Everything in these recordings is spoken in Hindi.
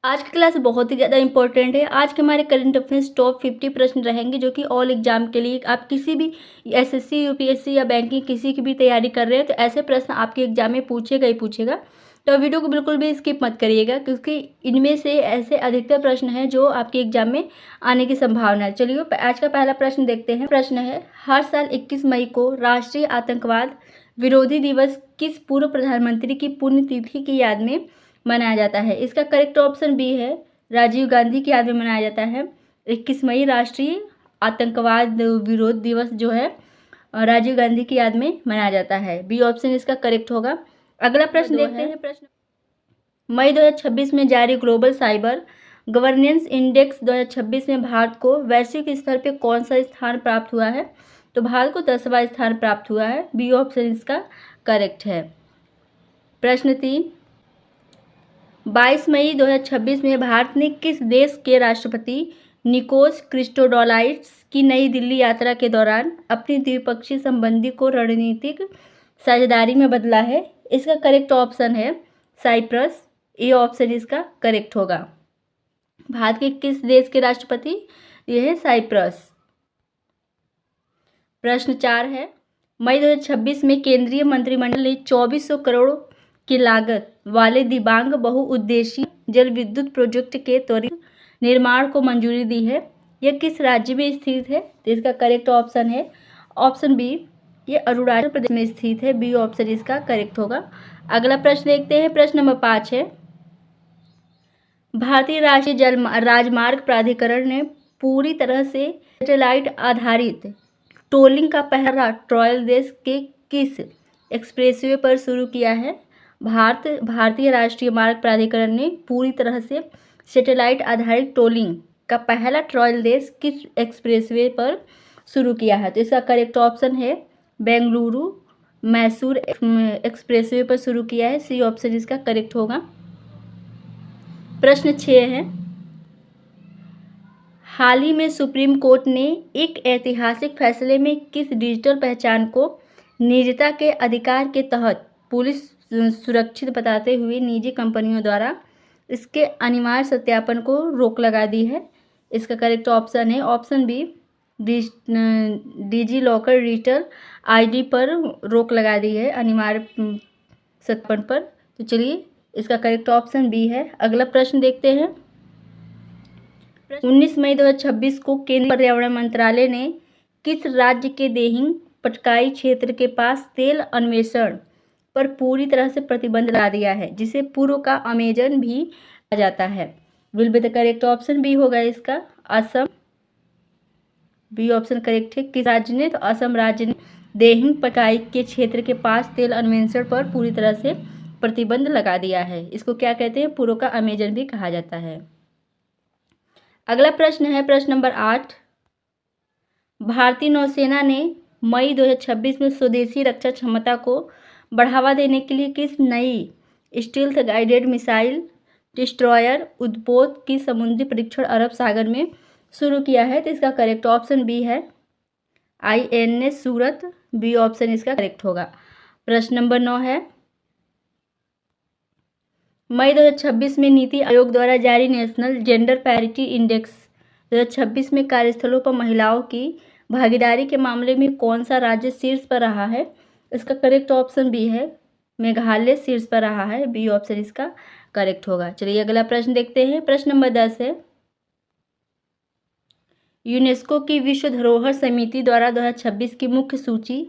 आज की क्लास बहुत ही ज़्यादा इंपॉर्टेंट है। आज के हमारे करंट अफेयर्स टॉप 50 प्रश्न रहेंगे जो कि ऑल एग्जाम के लिए आप किसी भी एसएससी, यूपीएससी या बैंकिंग किसी की भी तैयारी कर रहे हैं तो ऐसे प्रश्न आपके एग्जाम में पूछेगा ही पूछेगा। तो वीडियो को बिल्कुल भी स्किप मत करिएगा क्योंकि इनमें से ऐसे अधिकतर प्रश्न हैं जो आपके एग्जाम में आने की संभावना है। चलिए आज का पहला प्रश्न देखते हैं। प्रश्न है, हर साल 21 मई को राष्ट्रीय आतंकवाद विरोधी दिवस किस पूर्व प्रधानमंत्री की पुण्यतिथि की याद में मनाया जाता है? इसका करेक्ट ऑप्शन बी है, राजीव गांधी की याद में मनाया जाता है। 21 मई राष्ट्रीय आतंकवाद विरोध दिवस जो है राजीव गांधी की याद में मनाया जाता है। बी ऑप्शन इसका करेक्ट होगा। अगला प्रश्न देखते हैं। प्रश्न, मई 2026 में जारी ग्लोबल साइबर गवर्नेंस इंडेक्स 2026 में भारत को वैश्विक स्तर पर कौन सा स्थान प्राप्त हुआ है? तो भारत को 10वां स्थान प्राप्त हुआ है। बी ऑप्शन इसका करेक्ट है। प्रश्न 3, 22 मई 2026 में भारत ने किस देश के राष्ट्रपति निकोस क्रिस्टोडोलाइड्स की नई दिल्ली यात्रा के दौरान अपनी द्विपक्षीय संबंधी को रणनीतिक साझेदारी में बदला है? इसका करेक्ट ऑप्शन है साइप्रस। ये ऑप्शन इसका करेक्ट होगा। भारत के किस देश के राष्ट्रपति? यह है साइप्रस। प्रश्न 4 है, मई 2026 में केंद्रीय मंत्रिमंडल ने 2400 करोड़ की लागत वाले दिबांग बहुउद्देशीय जल विद्युत प्रोजेक्ट के त्वरित निर्माण को मंजूरी दी है। यह किस राज्य में स्थित है? तो इसका करेक्ट ऑप्शन है ऑप्शन बी, ये अरुणाचल प्रदेश में स्थित है। बी ऑप्शन इसका करेक्ट होगा। अगला प्रश्न देखते हैं। प्रश्न नंबर 5 है, भारतीय राष्ट्रीय जल राजमार्ग प्राधिकरण ने पूरी तरह से सैटेलाइट आधारित टोलिंग का पहला ट्रायल देश के किस एक्सप्रेसवे पर शुरू किया है? भारतीय राष्ट्रीय मार्ग प्राधिकरण ने पूरी तरह से सैटेलाइट आधारित टोलिंग का पहला ट्रायल देश किस एक्सप्रेसवे पर शुरू किया है? तो इसका करेक्ट ऑप्शन है बेंगलुरु मैसूर एक्सप्रेसवे पर शुरू किया है। सी ऑप्शन इसका करेक्ट होगा। प्रश्न 6 है, हाल ही में सुप्रीम कोर्ट ने एक ऐतिहासिक फैसले में किस डिजिटल पहचान को निजता के अधिकार के तहत पुलिस सुरक्षित बताते हुए निजी कंपनियों द्वारा इसके अनिवार्य सत्यापन को रोक लगा दी है? इसका करेक्ट ऑप्शन है option B, digi locker ID पर रोक लगा दी है अनिवार्य सत्यापन पर। तो चलिए इसका करेक्ट ऑप्शन बी है। अगला प्रश्न देखते हैं। 19 मई 2026 को केंद्रीय पर्यावरण मंत्रालय ने किस राज्य के देहिंग पटकाई क्षेत्र के पास तेल अन्वेषण पर पूरी तरह से प्रतिबंध लगा दिया है, जिसे पूर्व का अमेजन भी कहा जाता है? Will be the correct option B होगा इसका असम। बी ऑप्शन करेक्ट है। किस राज्य ने? तो असम राज्य ने देहिंग पटकाई के क्षेत्र के पास तेल अन्वेषण पर पूरी तरह से प्रतिबंध लगा दिया है। इसको क्या कहते हैं? पूर्व का अमेजन भी कहा जाता है। अगला प्रश्न है प्रश्न नंबर 8, भारतीय नौसेना ने मई 2026 में स्वदेशी रक्षा क्षमता को बढ़ावा देने के लिए किस नई स्टील्थ गाइडेड मिसाइल डिस्ट्रॉयर उद्बोध की समुद्री परीक्षण अरब सागर में शुरू किया है? तो इसका करेक्ट ऑप्शन बी है INS सूरत। बी ऑप्शन इसका करेक्ट होगा। प्रश्न नंबर 9 है, मई 2026 में नीति आयोग द्वारा जारी नेशनल जेंडर पैरिटी इंडेक्स 2026 में कार्यस्थलों पर महिलाओं की भागीदारी के मामले में कौन सा राज्य शीर्ष पर रहा है? इसका करेक्ट ऑप्शन बी है मेघालय शीर्ष पर रहा है। बी ऑप्शन इसका करेक्ट होगा। चलिए अगला प्रश्न देखते हैं। प्रश्न नंबर 10 है, यूनेस्को की विश्व धरोहर समिति द्वारा 2026 की मुख्य सूची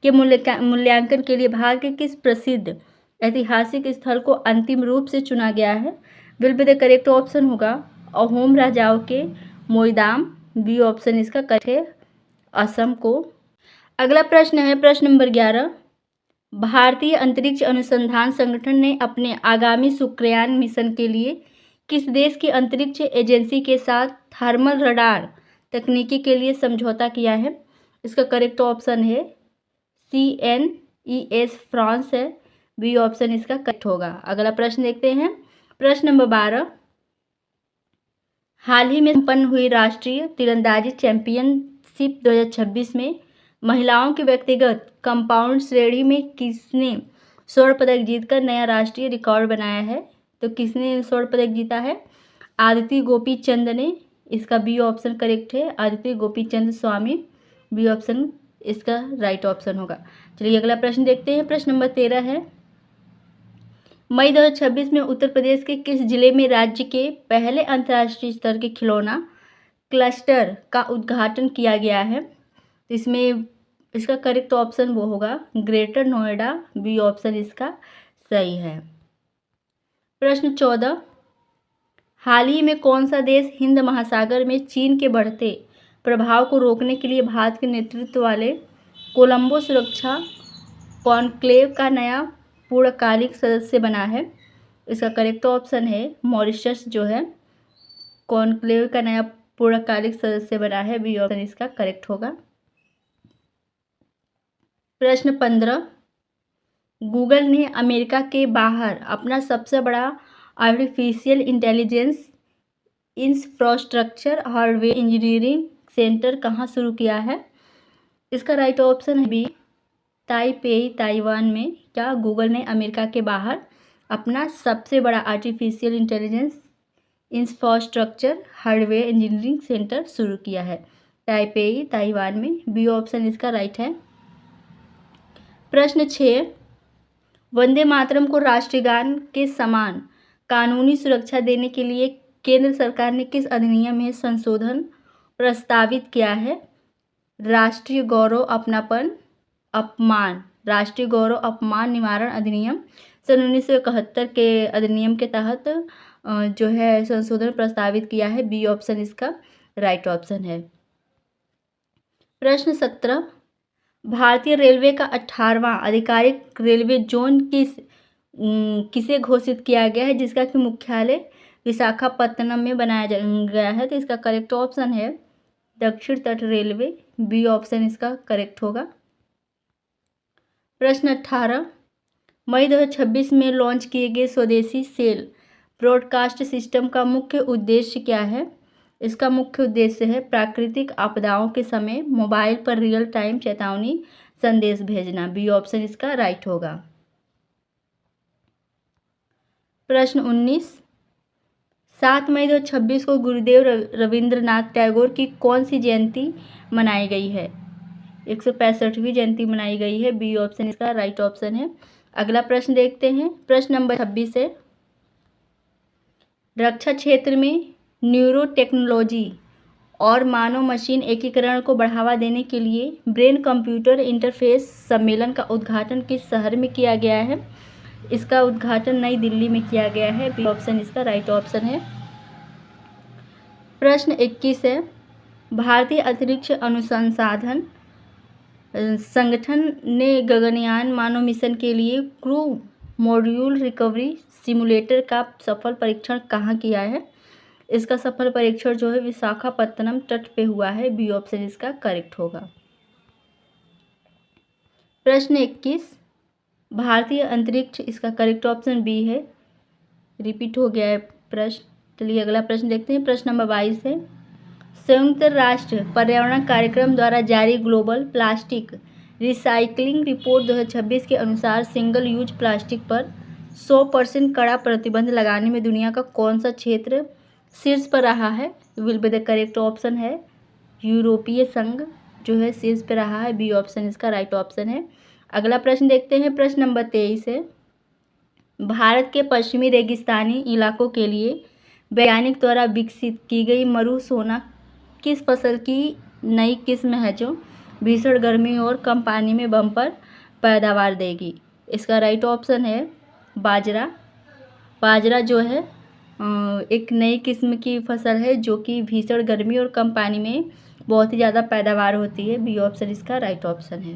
के मूल्यांकन के लिए भारत के किस प्रसिद्ध ऐतिहासिक स्थल को अंतिम रूप से चुना गया है? Will be the correct option होगा अहोम राजाओं के मोईदाम। बी ऑप्शन इसका करेक्ट है असम को। अगला प्रश्न है प्रश्न नंबर 11, भारतीय अंतरिक्ष अनुसंधान संगठन ने अपने आगामी शुक्रयान मिशन के लिए किस देश की अंतरिक्ष एजेंसी के साथ थर्मल रडार तकनीकी के लिए समझौता किया है? इसका करेक्ट ऑप्शन है CNES फ्रांस है। बी ऑप्शन इसका करेक्ट होगा। अगला प्रश्न देखते हैं। प्रश्न नंबर 12, हाल ही में संपन्न हुई राष्ट्रीय तीरंदाजी चैंपियनशिप 2026 में महिलाओं की व्यक्तिगत कंपाउंड श्रेणी में किसने स्वर्ण पदक जीतकर नया राष्ट्रीय रिकॉर्ड बनाया है? तो किसने स्वर्ण पदक जीता है? आदिति गोपीचंद ने, इसका बी ऑप्शन करेक्ट है, आदिति गोपीचंद स्वामी, बी ऑप्शन इसका राइट ऑप्शन होगा। चलिए अगला प्रश्न देखते हैं। प्रश्न नंबर 13 है, मई 2026 में उत्तर प्रदेश के किस जिले में राज्य के पहले अंतर्राष्ट्रीय स्तर के खिलौना क्लस्टर का उद्घाटन किया गया है? तो इसमें इसका करेक्ट ऑप्शन वो होगा ग्रेटर नोएडा, बी ऑप्शन इसका सही है। प्रश्न 14, हाल ही में कौन सा देश हिंद महासागर में चीन के बढ़ते प्रभाव को रोकने के लिए भारत के नेतृत्व वाले कोलंबो सुरक्षा कॉन्क्लेव का नया पूर्णकालिक सदस्य बना है? इसका करेक्ट ऑप्शन है मॉरिशस जो है कॉन्क्लेव का नया पूर्णकालिक सदस्य बना है, बी ऑप्शन इसका करेक्ट होगा। प्रश्न 15, गूगल ने अमेरिका के बाहर अपना सबसे बड़ा artificial intelligence infrastructure hardware engineering centre कहाँ शुरू किया है? इसका राइट ऑप्शन है बी ताइपेई, ताइवान में क्या गूगल ने अमेरिका के बाहर अपना सबसे बड़ा artificial intelligence infrastructure hardware engineering centre शुरू किया है? ताइपेई, ताइवान में, बी ऑप्शन इसका राइट है। प्रश्न 6, वंदे मातरम को राष्ट्रीय गान के समान कानूनी सुरक्षा देने के लिए केंद्र सरकार ने किस अधिनियम में संशोधन प्रस्तावित किया है? राष्ट्रीय गौरव अपमान निवारण अधिनियम सन 1971 के अधिनियम के तहत जो है संशोधन प्रस्तावित किया है, बी ऑप्शन इसका राइट ऑप्शन है। प्रश्न 17, भारतीय रेलवे का 18वां आधिकारिक रेलवे जोन किसे घोषित किया गया है जिसका कि मुख्यालय विशाखापत्तनम में बनाया गया है? तो इसका करेक्ट ऑप्शन है दक्षिण तट रेलवे, बी ऑप्शन इसका करेक्ट होगा। प्रश्न 18, मई 2026 में लॉन्च किए गए स्वदेशी सेल ब्रॉडकास्ट सिस्टम का मुख्य उद्देश्य क्या है? इसका मुख्य उद्देश्य है प्राकृतिक आपदाओं के समय मोबाइल पर रियल टाइम चेतावनी संदेश भेजना, बी ऑप्शन इसका राइट होगा। प्रश्न 19, 7 मई 2026 को गुरुदेव रविंद्रनाथ टैगोर की कौन सी जयंती मनाई गई है? 165वीं जयंती मनाई गई है, बी ऑप्शन इसका राइट ऑप्शन है। अगला प्रश्न देखते हैं। प्रश्न नंबर 26 है, रक्षा क्षेत्र में न्यूरो टेक्नोलॉजी और मानव मशीन एकीकरण को बढ़ावा देने के लिए ब्रेन कंप्यूटर इंटरफेस सम्मेलन का उद्घाटन किस शहर में किया गया है? इसका उद्घाटन नई दिल्ली में किया गया है, बी ऑप्शन इसका राइट ऑप्शन है। प्रश्न 21 है, भारतीय अंतरिक्ष अनुसंधान संगठन ने गगनयान मानव मिशन के लिए क्रू मॉड्यूल रिकवरी सिमुलेटर का सफल परीक्षण कहाँ किया है? इसका सफल परीक्षण जो है विशाखापत्तनम तट पे हुआ है, बी ऑप्शन इसका करेक्ट होगा। प्रश्न 21, भारतीय अंतरिक्ष, इसका करेक्ट ऑप्शन बी है, रिपीट हो गया है प्रश्न। चलिए अगला प्रश्न देखते हैं। प्रश्न नंबर 22 है, संयुक्त राष्ट्र पर्यावरण कार्यक्रम द्वारा जारी ग्लोबल प्लास्टिक रिसाइकलिंग रिपोर्ट 2026 के अनुसार सिंगल यूज प्लास्टिक पर 100% कड़ा प्रतिबंध लगाने में दुनिया का कौन सा क्षेत्र शीर्ष पर रहा है? Will be the correct option है यूरोपीय संघ जो है शीर्ष पर रहा है, बी ऑप्शन इसका राइट ऑप्शन है। अगला प्रश्न देखते हैं। प्रश्न नंबर 23 है, भारत के पश्चिमी रेगिस्तानी इलाकों के लिए वैज्ञानिक द्वारा विकसित की गई मरु सोना किस फसल की नई किस्म है जो भीषण गर्मी और कम पानी में बम्पर पैदावार देगी? इसका राइट ऑप्शन है बाजरा। बाजरा जो है एक नई किस्म की फसल है जो कि भीषण गर्मी और कम पानी में बहुत ही ज़्यादा पैदावार होती है, बी ऑप्शन इसका राइट ऑप्शन है।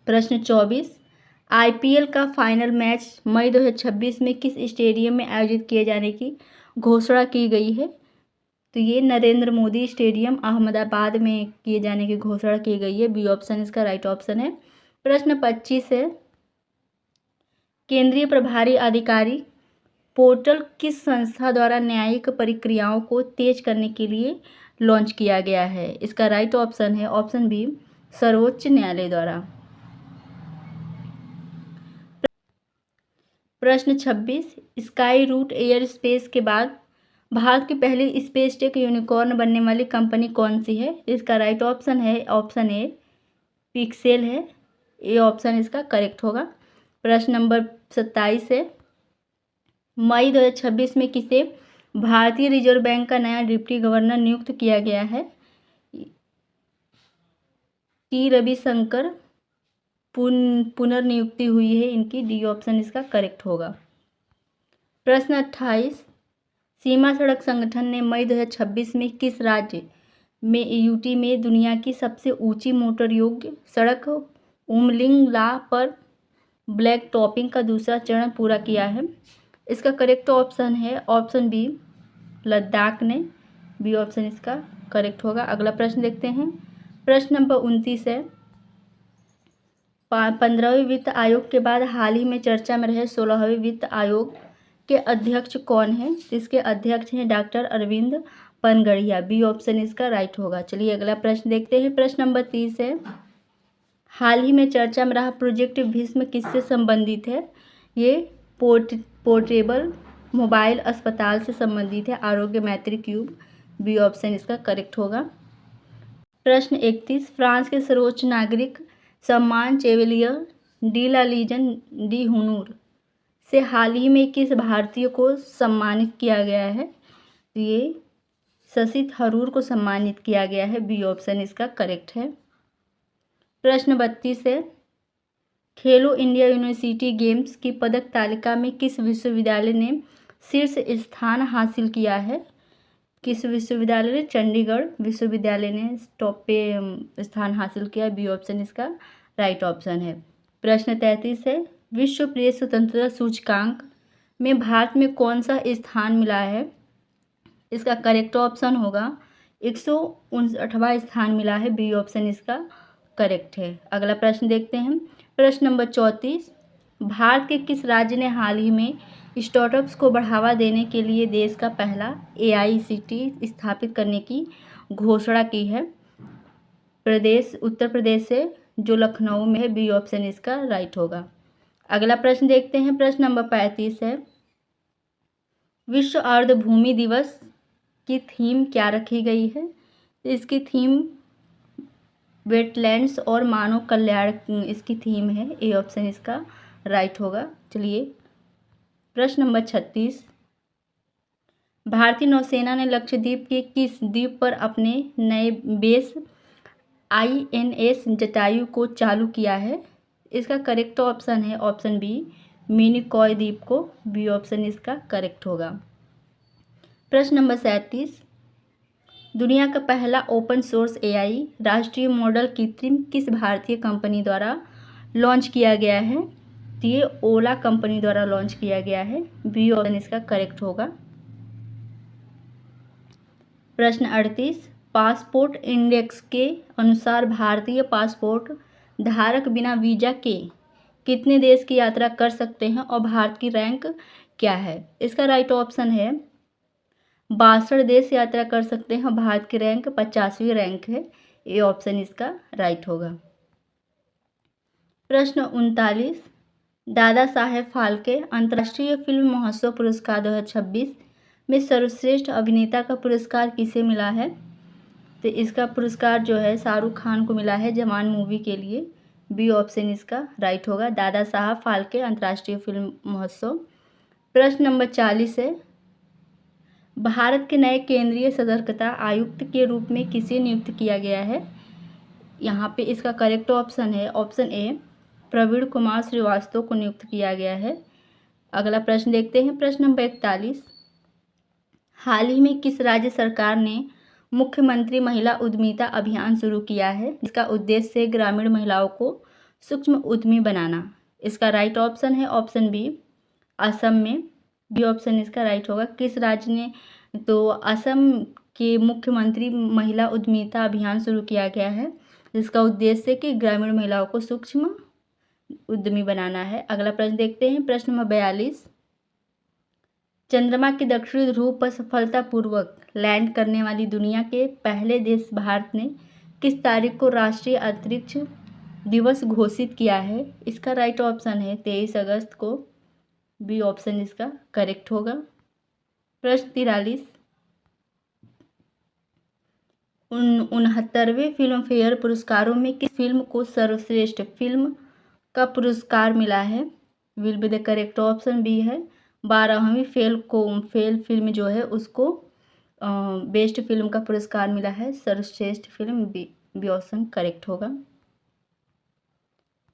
प्रश्न 24, आईपीएल का फाइनल मैच मई 2026 में किस स्टेडियम में आयोजित किए जाने की घोषणा की गई है? तो ये नरेंद्र मोदी स्टेडियम अहमदाबाद में किए जाने की घोषणा की गई है, बी ऑप्शन इसका राइट ऑप्शन है। प्रश्न 25 है, केंद्रीय प्रभारी अधिकारी पोर्टल किस संस्था द्वारा न्यायिक प्रक्रियाओं को तेज करने के लिए लॉन्च किया गया है? इसका राइट ऑप्शन है ऑप्शन बी सर्वोच्च न्यायालय द्वारा। प्रश्न 26, स्काई रूट एयर स्पेस के बाद भारत की पहली स्पेस टेक यूनिकॉर्न बनने वाली कंपनी कौन सी है? इसका राइट ऑप्शन है ऑप्शन ए पिक्सेल है। ए ऑप्शन इसका करेक्ट होगा। प्रश्न नंबर 27 है, मई 2026 में किसे भारतीय रिजर्व बैंक का नया डिप्टी गवर्नर नियुक्त किया गया है? टी रविशंकर पुनर्नियुक्ति हुई है इनकी। डी ऑप्शन इसका करेक्ट होगा। प्रश्न 28, सीमा सड़क संगठन ने मई 2026 में किस राज्य में यूटी में दुनिया की सबसे ऊंची मोटर योग्य सड़क उमलिंग ला पर ब्लैक टॉपिंग का दूसरा चरण पूरा किया है? इसका करेक्ट ऑप्शन है ऑप्शन बी लद्दाख ने। बी ऑप्शन इसका करेक्ट होगा। अगला प्रश्न देखते हैं। प्रश्न नंबर 29 है, 15वें वित्त आयोग के बाद हाल ही में चर्चा में रहे 16वें वित्त आयोग के अध्यक्ष कौन हैं? इसके अध्यक्ष हैं doctor Arvind Panagariya. B option इसका राइट होगा। चलिए अगला प्रश्न देखते हैं। प्रश्न नंबर 30 है, हाल ही में चर्चा में रहा प्रोजेक्ट भीष्म किससे संबंधित है? ये पोर्टेबल मोबाइल अस्पताल से संबंधित है, आरोग्य मैत्री क्यूब। बी ऑप्शन इसका करेक्ट होगा। प्रश्न 31, फ्रांस के सर्वोच्च नागरिक सम्मान चेवेलियर डी ला लीजन डी हुनूर से हाल ही में किस भारतीय को सम्मानित किया गया है? ये शशि थरूर को सम्मानित किया गया है। बी ऑप्शन इसका करेक्ट है। प्रश्न 32 है, खेलो इंडिया यूनिवर्सिटी गेम्स की पदक तालिका में किस विश्वविद्यालय ने शीर्ष स्थान हासिल किया है? किस विश्वविद्यालय ने? चंडीगढ़ विश्वविद्यालय ने टॉप पे स्थान हासिल किया। बी ऑप्शन इसका राइट ऑप्शन है। प्रश्न 33 है, विश्व प्रेस स्वतंत्रता सूचकांक में भारत में कौन सा स्थान मिला है? इसका करेक्ट ऑप्शन होगा 159वां स्थान मिला है। बी ऑप्शन इसका करेक्ट है। अगला प्रश्न देखते हैं। प्रश्न नंबर 34, भारत के किस राज्य ने हाल ही में स्टार्टअप्स को बढ़ावा देने के लिए देश का पहला AICTE स्थापित करने की घोषणा की है? प्रदेश उत्तर प्रदेश से, जो लखनऊ में है। बी ऑप्शन इसका राइट होगा। अगला प्रश्न देखते हैं। प्रश्न नंबर 35 है, विश्व अर्धभूमि दिवस की थीम क्या रखी गई है? इसकी थीम वेटलैंड्स और मानव कल्याण इसकी थीम है। ए ऑप्शन इसका राइट होगा। चलिए प्रश्न नंबर 36, भारतीय नौसेना ने लक्षद्वीप के किस द्वीप पर अपने नए बेस INS जटायु को चालू किया है? इसका करेक्ट ऑप्शन है ऑप्शन बी मिनिकॉय द्वीप को। बी ऑप्शन इसका करेक्ट होगा। प्रश्न नंबर 37, दुनिया का पहला ओपन सोर्स AI राष्ट्रीय मॉडल कृत्रिम किस भारतीय कंपनी द्वारा लॉन्च किया गया है? तो ये ओला कंपनी द्वारा लॉन्च किया गया है। बी ऑप्शन इसका करेक्ट होगा। प्रश्न 38, पासपोर्ट इंडेक्स के अनुसार भारतीय पासपोर्ट धारक बिना वीजा के कितने देश की यात्रा कर सकते हैं और भारत की रैंक क्या है? इसका राइट ऑप्शन है 62 देश यात्रा कर सकते हैं और भारत की रैंक 50वीं रैंक है। ए ऑप्शन इसका राइट होगा। प्रश्न 39, दादा साहेब फाल्के अंतर्राष्ट्रीय फिल्म महोत्सव पुरस्कार 2026 में सर्वश्रेष्ठ अभिनेता का पुरस्कार किसे मिला है? तो इसका पुरस्कार जो है शाहरुख खान को मिला है जवान मूवी के लिए। बी ऑप्शन इसका राइट होगा, दादा साहब फाल्के अंतर्राष्ट्रीय फिल्म महोत्सव। प्रश्न नंबर 40 है, भारत के नए केंद्रीय सतर्कता आयुक्त के रूप में किसे नियुक्त किया गया है? यहाँ पे इसका करेक्ट ऑप्शन है ऑप्शन ए प्रवीण कुमार श्रीवास्तव को नियुक्त किया गया है। अगला प्रश्न देखते हैं। प्रश्न नंबर 41, हाल ही में किस राज्य सरकार ने मुख्यमंत्री महिला उद्यमिता अभियान शुरू किया है? इसका उद्देश्य ग्रामीण महिलाओं को सूक्ष्म उद्यमी बनाना। इसका राइट ऑप्शन है ऑप्शन बी असम में। बी ऑप्शन इसका राइट होगा। किस राज्य ने? तो असम के मुख्यमंत्री महिला उद्यमिता अभियान शुरू किया गया है जिसका उद्देश्य कि ग्रामीण महिलाओं को सूक्ष्म उद्यमी बनाना है। अगला प्रश्न देखते हैं। प्रश्न नंबर 42, चंद्रमा के दक्षिणी ध्रुव पर सफलतापूर्वक लैंड करने वाली दुनिया के पहले देश भारत ने किस तारीख को राष्ट्रीय अंतरिक्ष दिवस घोषित किया है? इसका राइट ऑप्शन है 23 अगस्त को। बी ऑप्शन इसका करेक्ट होगा। प्रश्न 43, 69वें फिल्म फेयर पुरस्कारों में किस फिल्म को सर्वश्रेष्ठ फिल्म का पुरस्कार मिला है? Will be the correct option B है 12वीं फेल फिल्म जो है उसको बेस्ट फिल्म का पुरस्कार मिला है, सर्वश्रेष्ठ फिल्म बी ऑप्शन करेक्ट होगा।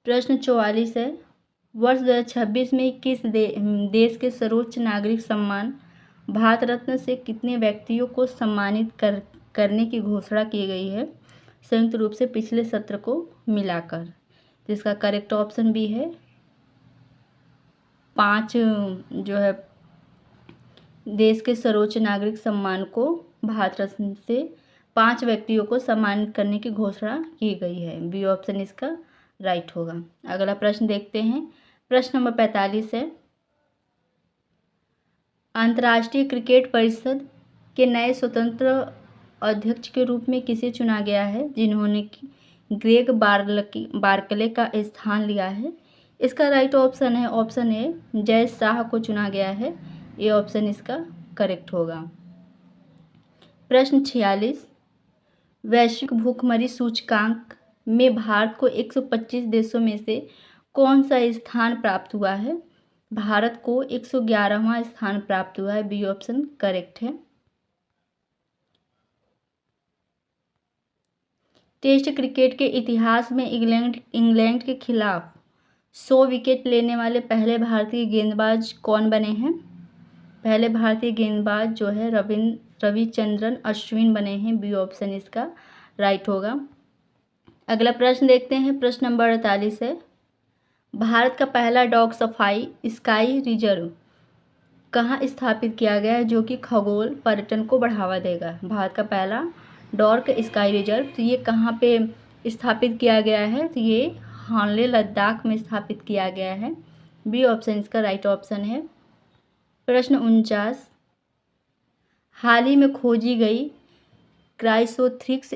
प्रश्न 44 है, वर्ष 2026 में किस देश के सर्वोच्च नागरिक सम्मान भारत रत्न से कितने व्यक्तियों को सम्मानित करने की घोषणा की गई है संयुक्त रूप से पिछले सत्र को मिलाकर? जिसका करेक्ट ऑप्शन भी है 5 जो है देश के सर्वोच्च नागरिक सम्मान को भारत रत्न से 5 व्यक्तियों को सम्मानित करने की घोषणा की गई है। बी ऑप्शन इसका राइट होगा। अगला प्रश्न देखते हैं। प्रश्न नंबर 45 है, अंतर्राष्ट्रीय क्रिकेट परिषद के नए स्वतंत्र अध्यक्ष के रूप में किसे चुना गया है जिन्होंने ग्रेग बार्कले का स्थान लिया है? इसका राइट ऑप्शन है ऑप्शन ए जय शाह को चुना गया है। ये ऑप्शन इसका करेक्ट होगा। प्रश्न 46, वैश्विक भूखमरी सूचकांक में भारत को 125 देशों में से कौन सा स्थान प्राप्त हुआ है? भारत को 111वां स्थान प्राप्त हुआ है। बी ऑप्शन करेक्ट है। टेस्ट क्रिकेट के इतिहास में इंग्लैंड के खिलाफ 100 विकेट लेने वाले पहले भारतीय गेंदबाज कौन बने हैं? पहले भारतीय गेंदबाज जो है रविचंद्रन अश्विन बने हैं। बी ऑप्शन इसका राइट होगा। अगला प्रश्न देखते हैं। प्रश्न नंबर 48 है, भारत का पहला डॉग सफाई स्काई रिजर्व कहाँ स्थापित किया गया है जो कि खगोल पर्यटन को बढ़ावा देगा? भारत का पहला डॉग स्काई रिजर्व, तो ये कहाँ पे स्थापित किया गया है? तो ये हानले लद्दाख में स्थापित किया गया है। बी ऑप्शन इसका राइट ऑप्शन है। प्रश्न 49, हाल ही में खोजी गई क्राइसोथ्रिक्स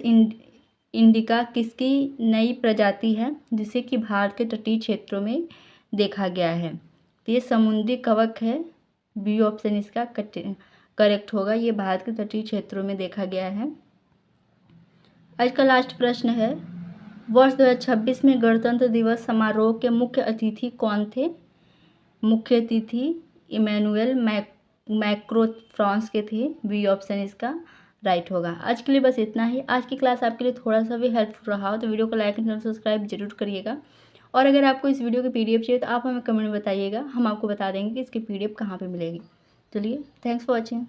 इंडिका किसकी नई प्रजाति है जिसे कि भारत के तटीय क्षेत्रों में देखा गया है? तो ये समुद्री कवक है। बी ऑप्शन इसका करेक्ट होगा। ये भारत के तटीय क्षेत्रों में देखा गया है। आज का लास्ट प्रश्न है, वर्ष 2026 में गणतंत्र दिवस समारोह के मुख्य अतिथि कौन थे? मुख्य अतिथि इमैनुअल मैक्रो फ्रांस के थे। बी ऑप्शन इसका राइट होगा। आज के लिए बस इतना ही। आज की क्लास आपके लिए थोड़ा सा भी हेल्पफुल रहा हो तो वीडियो को लाइक एंड सब्सक्राइब जरूर करिएगा। और अगर आपको इस वीडियो की पीडीएफ चाहिए तो आप हमें कमेंट में बताइएगा, हम आपको बता देंगे कि इसकी पीडीएफ कहाँ पे मिलेगी। चलिए, थैंक्स फॉर वॉचिंग।